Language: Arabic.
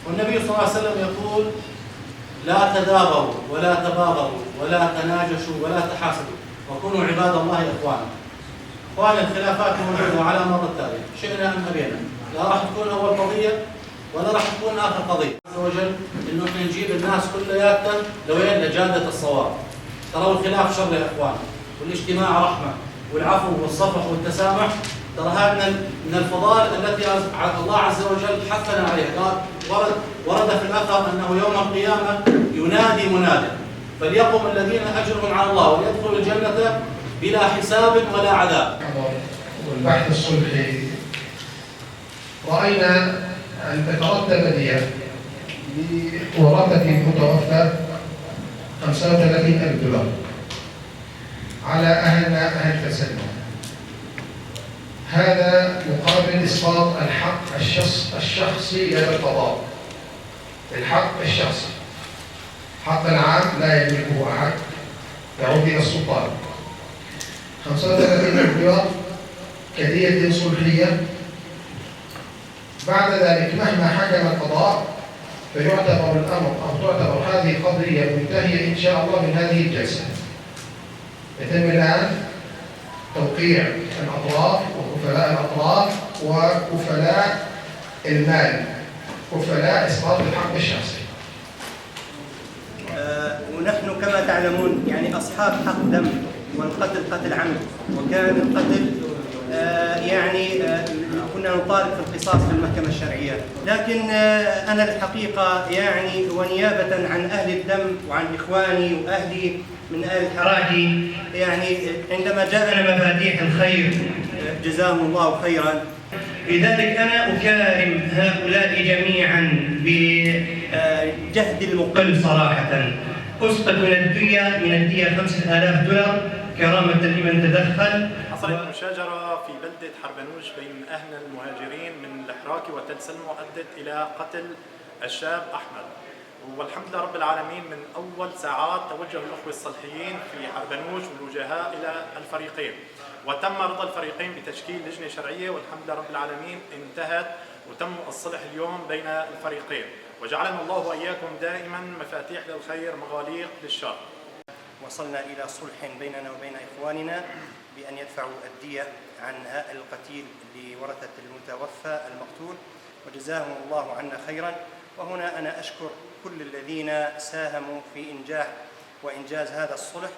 والنبي صلى الله عليه وسلم يقول: لا تدابروا ولا تباغضوا ولا تناجشوا ولا تحاسدوا وكونوا عباد الله إخوانا. إخوان، الخلافات موجودة على مر التاريخ، شئنا أم أبينا، لا راح تكون أول قضية ولا راح تكون آخر قضية. عز وجل إنه إحنا نجيب الناس كلياتنا لوين؟ لجادة الصواب. ترى الخلاف شر يا إخوان، والاجتماع رحمة، والعفو والصفح والتسامح ترى هذا من الفضائل التي الله عز وجل حثنا عليها. ورد في الأثر أنه يوم القيامة ينادي مناد: فليقم الذين أجرهم على الله وليدخلوا الجنة بلا حساب ولا عذاب. والبحث الصلحي رأينا أن تترتب دية لورثة المتوفى $35,000 على أهلنا أهل تسلم. هذا مقابل إسقاط الحق الشخصي لدى القضاء. الحق الشخصي، حق العام لا يملكه أحد، يعود إلى السلطان. $35,000 كدية صلحية. بعد ذلك مهما حكم القضاء فيعتبر الأمر أو تعتبر هذه القضية منتهية إن شاء الله من هذه الجلسة. يتم الآن توقيع الأطراف وكفلاء الأطراف وكفلاء المال، كفلاء إسقاط الحق الشخصي. ونحن كما تعلمون يعني أصحاب حق دم، والقتل قتل عمد، وكان القتل كنا نطالب في القصاص في المحكمة الشرعية. لكن أنا الحقيقة ونيابة عن أهل الدم وعن إخواني وأهلي من أهل الحراجي، عندما جاءنا مفاتيح الخير جزاهم الله خيرا، لذلك أنا أكارم هؤلاء جميعا بجهد المقل صراحة. أسقط من الدية $5,000 كرامة لمن تدخل. حصلت مشاجرة في بلدة حربنوش بين أهلنا المهاجرين من الحراكي وتل سلمى، أدت إلى قتل الشاب أحمد. والحمد لله رب العالمين من أول ساعات توجه الأخوة الصلحيين في حربنوش والوجهاء إلى الفريقين، وتم رضا الفريقين بتشكيل لجنة شرعية، والحمد لله رب العالمين انتهت وتم الصلح اليوم بين الفريقين، وجعلنا الله وإياكم دائما مفاتيح للخير مغاليق للشر. وصلنا إلى صلح بيننا وبين إخواننا بأن يدفعوا الدية عن القتيل لورثة المتوفى المقتول، وجزاهم الله عنا خيرا. وهنا أنا أشكر كل الذين ساهموا في إنجاح وإنجاز هذا الصلح.